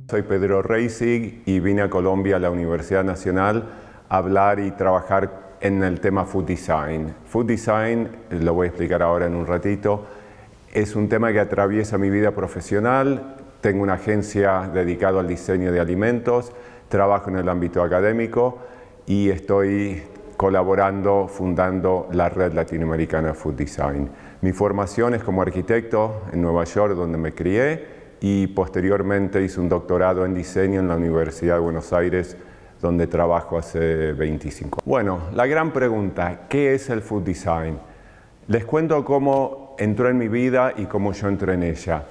Soy Pedro Reisig y vine a Colombia, a la Universidad Nacional, a hablar y trabajar en el tema Food Design. Food Design, lo voy a explicar ahora en un ratito, es un tema que atraviesa mi vida profesional. Tengo una agencia dedicada al diseño de alimentos, trabajo en el ámbito académico y estoy colaborando, fundando la Red Latinoamericana Food Design. Mi formación es como arquitecto en Nueva York, donde me crié, y posteriormente hice un doctorado en diseño en la Universidad de Buenos Aires, donde trabajo hace 25 años. Bueno, la gran pregunta, ¿qué es el Food Design? Les cuento cómo entró en mi vida y cómo yo entré en ella.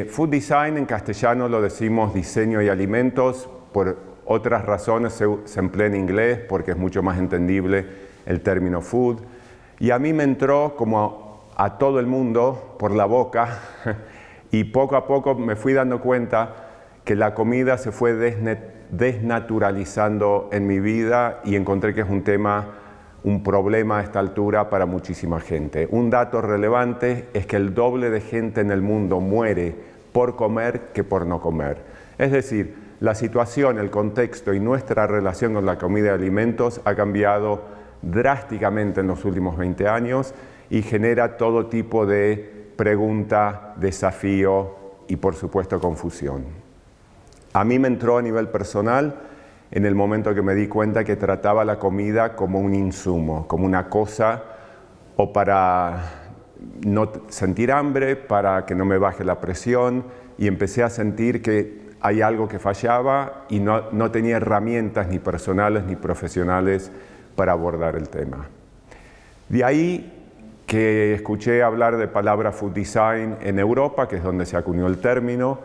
Food Design en castellano lo decimos diseño y alimentos, por otras razones se emplea en inglés porque es mucho más entendible el término food. Y a mí me entró como a todo el mundo por la boca. Y poco a poco me fui dando cuenta que la comida se fue desnaturalizando en mi vida y encontré que es un problema a esta altura para muchísima gente. Un dato relevante es que el doble de gente en el mundo muere por comer que por no comer. Es decir, la situación, el contexto y nuestra relación con la comida y alimentos ha cambiado drásticamente en los últimos 20 años y genera todo tipo de pregunta, desafío y por supuesto confusión. A mí me entró a nivel personal en el momento que me di cuenta que trataba la comida como un insumo, como una cosa o para no sentir hambre, para que no me baje la presión, y empecé a sentir que hay algo que fallaba y no tenía herramientas ni personales ni profesionales para abordar el tema. De ahí que escuché hablar de palabra Food Design en Europa, que es donde se acuñó el término.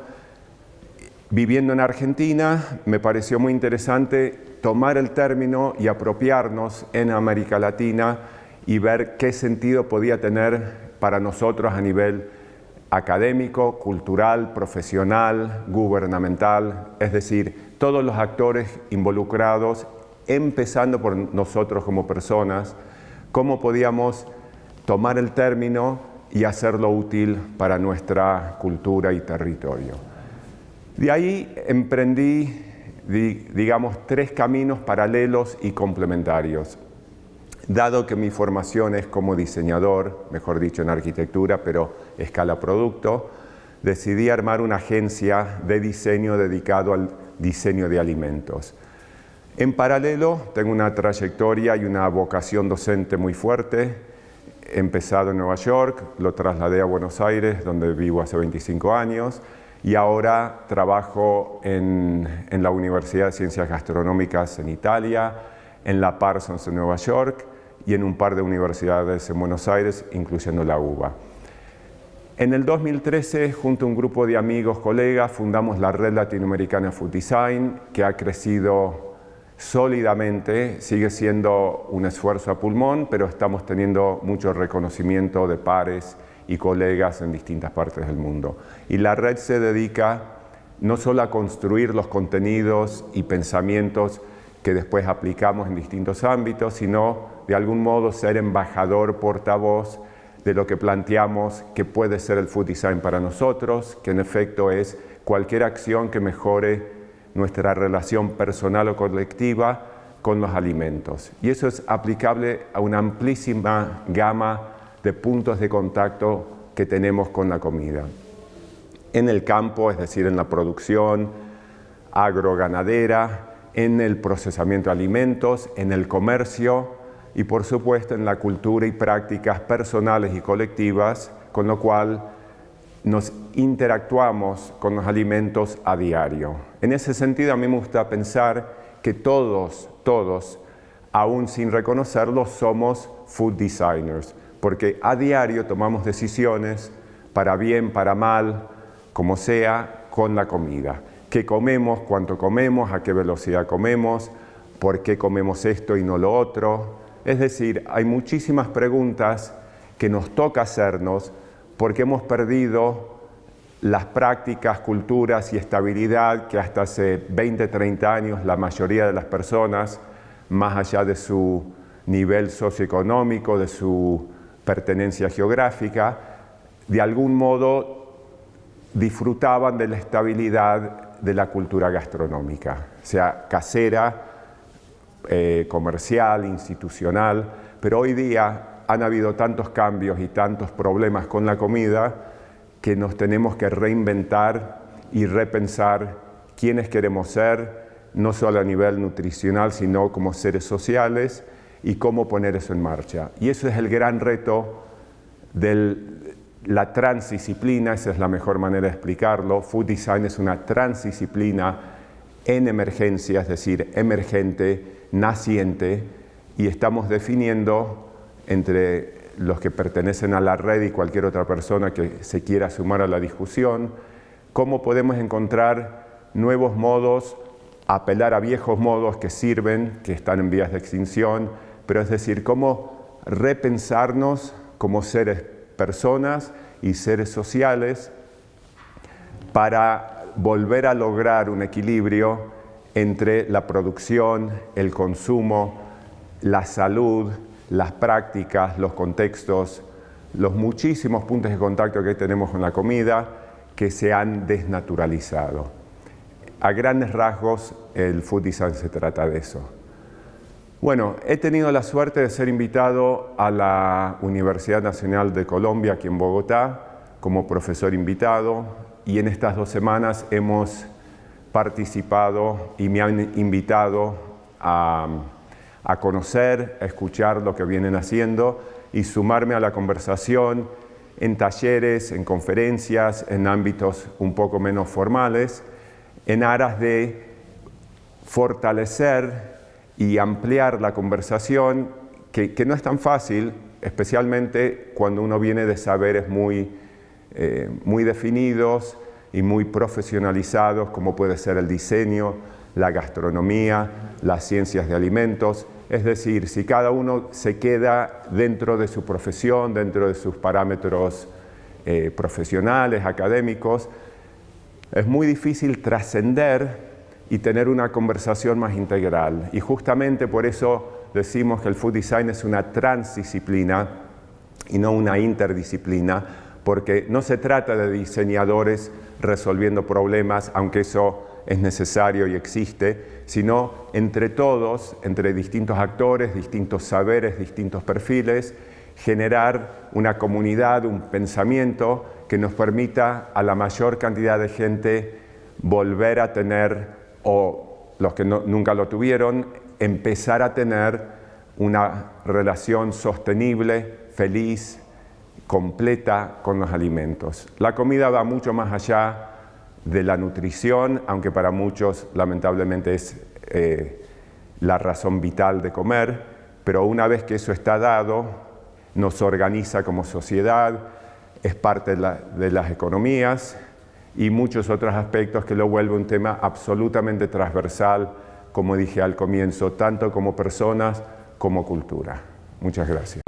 Viviendo en Argentina, me pareció muy interesante tomar el término y apropiarnos en América Latina y ver qué sentido podía tener para nosotros a nivel académico, cultural, profesional, gubernamental, es decir, todos los actores involucrados, empezando por nosotros como personas, cómo podíamos tomar el término y hacerlo útil para nuestra cultura y territorio. De ahí emprendí, digamos, 3 caminos paralelos y complementarios. Dado que mi formación es como diseñador, mejor dicho en arquitectura, pero escala producto, decidí armar una agencia de diseño dedicado al diseño de alimentos. En paralelo, tengo una trayectoria y una vocación docente muy fuerte. He empezado en Nueva York, lo trasladé a Buenos Aires, donde vivo hace 25 años, y ahora trabajo en la Universidad de Ciencias Gastronómicas en Italia, en la Parsons en Nueva York y en un par de universidades en Buenos Aires, incluyendo la UBA. En el 2013, junto a un grupo de amigos, colegas, fundamos la Red Latinoamericana Food Design, que ha crecido sólidamente, sigue siendo un esfuerzo a pulmón, pero estamos teniendo mucho reconocimiento de pares y colegas en distintas partes del mundo. Y la red se dedica no solo a construir los contenidos y pensamientos que después aplicamos en distintos ámbitos, sino de algún modo ser embajador, portavoz de lo que planteamos que puede ser el Food Design para nosotros, que en efecto es cualquier acción que mejore nuestra relación personal o colectiva con los alimentos. Y eso es aplicable a una amplísima gama de puntos de contacto que tenemos con la comida. En el campo, es decir, en la producción agroganadera, en el procesamiento de alimentos, en el comercio y por supuesto en la cultura y prácticas personales y colectivas, con lo cual nos interactuamos con los alimentos a diario. En ese sentido, a mí me gusta pensar que todos, aún sin reconocerlo, somos food designers, porque a diario tomamos decisiones, para bien, para mal, como sea, con la comida. ¿Qué comemos? ¿Cuánto comemos? ¿A qué velocidad comemos? ¿Por qué comemos esto y no lo otro? Es decir, hay muchísimas preguntas que nos toca hacernos porque hemos perdido las prácticas, culturas y estabilidad que hasta hace 20, 30 años la mayoría de las personas, más allá de su nivel socioeconómico, de su pertenencia geográfica, de algún modo disfrutaban de la estabilidad de la cultura gastronómica, sea casera, comercial, institucional, pero hoy día han habido tantos cambios y tantos problemas con la comida que nos tenemos que reinventar y repensar quiénes queremos ser, no solo a nivel nutricional, sino como seres sociales, y cómo poner eso en marcha. Y eso es el gran reto de la transdisciplina, esa es la mejor manera de explicarlo. Food Design es una transdisciplina en emergencia, es decir, emergente, naciente, y estamos definiendo entre los que pertenecen a la red y cualquier otra persona que se quiera sumar a la discusión, cómo podemos encontrar nuevos modos, apelar a viejos modos que sirven, que están en vías de extinción, pero es decir, cómo repensarnos como seres, personas y seres sociales para volver a lograr un equilibrio entre la producción, el consumo, la salud, las prácticas, los contextos, los muchísimos puntos de contacto que tenemos con la comida que se han desnaturalizado. A grandes rasgos, el Food Design se trata de eso. Bueno, he tenido la suerte de ser invitado a la Universidad Nacional de Colombia, aquí en Bogotá, como profesor invitado, y en estas 2 semanas hemos participado y me han invitado a conocer, a escuchar lo que vienen haciendo y sumarme a la conversación en talleres, en conferencias, en ámbitos un poco menos formales, en aras de fortalecer y ampliar la conversación, que no es tan fácil, especialmente cuando uno viene de saberes muy definidos y muy profesionalizados, como puede ser el diseño, la gastronomía, las ciencias de alimentos. Es decir, si cada uno se queda dentro de su profesión, dentro de sus parámetros profesionales, académicos, es muy difícil trascender y tener una conversación más integral. Y justamente por eso decimos que el Food Design es una transdisciplina y no una interdisciplina, porque no se trata de diseñadores resolviendo problemas, aunque eso es necesario y existe, sino entre todos, entre distintos actores, distintos saberes, distintos perfiles, generar una comunidad, un pensamiento que nos permita a la mayor cantidad de gente volver a tener, o los que nunca lo tuvieron, empezar a tener una relación sostenible, feliz, completa con los alimentos. La comida va mucho más allá de la nutrición, aunque para muchos lamentablemente es la razón vital de comer, pero una vez que eso está dado, nos organiza como sociedad, es parte de las economías y muchos otros aspectos que lo vuelve un tema absolutamente transversal, como dije al comienzo, tanto como personas como cultura. Muchas gracias.